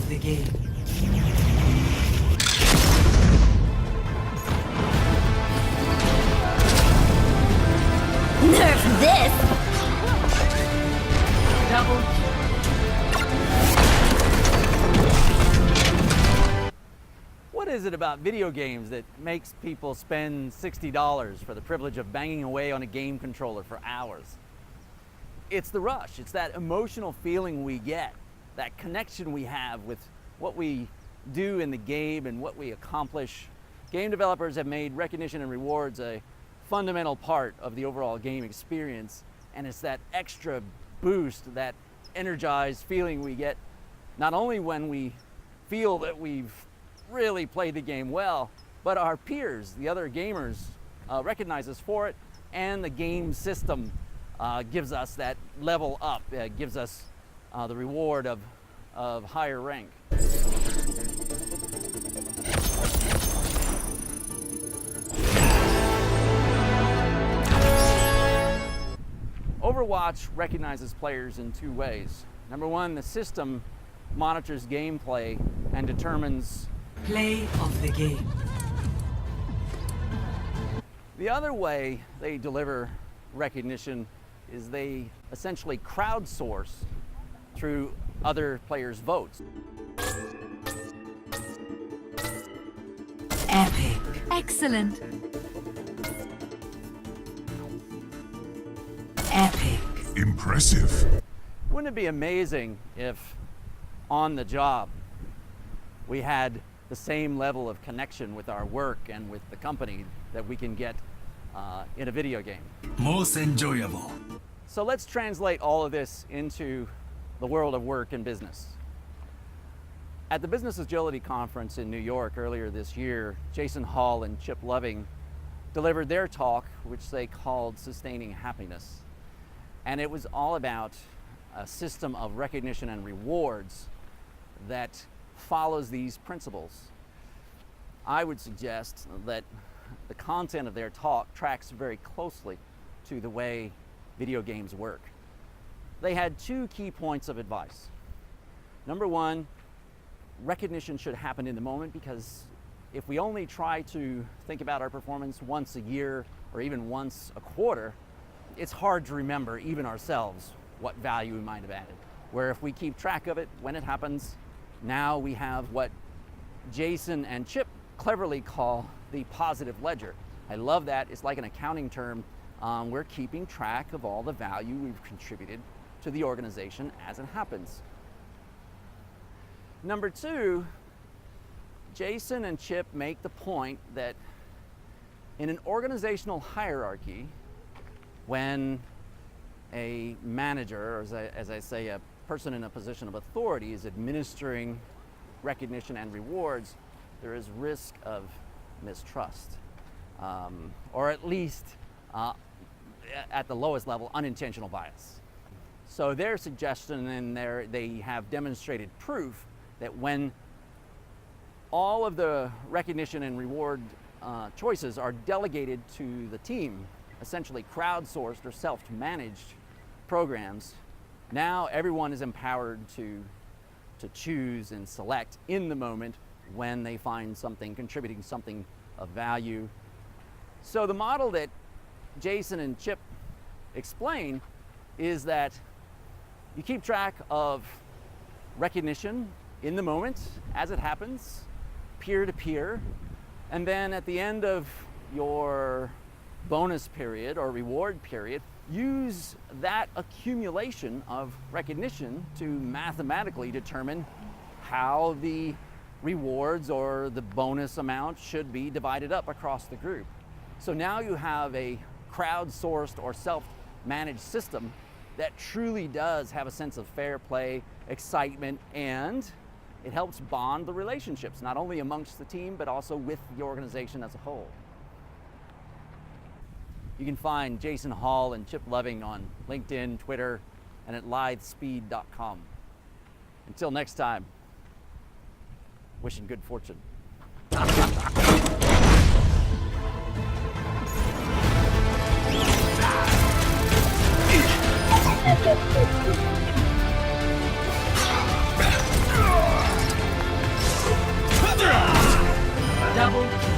the game. Nerf this! Double. What is it about video games that makes people spend $60 for the privilege of banging away on a game controller for hours? It's the rush. It's that emotional feeling we get, that connection we have with what we do in the game and what we accomplish. Game developers have made recognition and rewards a fundamental part of the overall game experience, and it's that extra boost, that energized feeling we get not only when we feel that we've really played the game well, but our peers, the other gamers, recognize us for it, and the game system gives us that level up, gives us the reward of higher rank. Overwatch recognizes players in two ways. Number one, the system monitors gameplay and determines Play of the game. The other way they deliver recognition is they essentially crowdsource through other players' votes. Epic. Excellent. Epic. Impressive. Wouldn't it be amazing if on the job we had the same level of connection with our work and with the company that we can get in a video game? Most enjoyable. So let's translate all of this into the world of work and business. At the Business Agility Conference in New York earlier this year, Jason Hall and Chip Loving delivered their talk, which they called Sustaining Happiness. And it was all about a system of recognition and rewards that follows these principles. I would suggest that the content of their talk tracks very closely to the way video games work. They had two key points of advice. Number one, recognition should happen in the moment, because if we only try to think about our performance once a year or even once a quarter, it's hard to remember, even ourselves, what value we might have added. Where if we keep track of it when it happens, now we have what Jason and Chip cleverly call the positive ledger. I love that. It's like an accounting term. We're keeping track of all the value we've contributed to the organization as it happens. Number two, Jason and Chip make the point that in an organizational hierarchy, when a manager, or as I say, a person in a position of authority is administering recognition and rewards, there is risk of mistrust, or at least at the lowest level, unintentional bias. So their suggestion in there, they have demonstrated proof that when all of the recognition and reward choices are delegated to the team, essentially crowdsourced or self-managed programs, now everyone is empowered to choose and select in the moment when they find something contributing something of value. So the model that Jason and Chip explain is that you keep track of recognition in the moment as it happens, peer to peer, and then at the end of your bonus period or reward period, use that accumulation of recognition to mathematically determine how the rewards or the bonus amount should be divided up across the group. So now you have a crowdsourced or self-managed system that truly does have a sense of fair play, excitement, and it helps bond the relationships, not only amongst the team, but also with the organization as a whole. You can find Jason Hall and Chip Loving on LinkedIn, Twitter, and at lithespeed.com. Until next time, wishing good fortune. Double kill.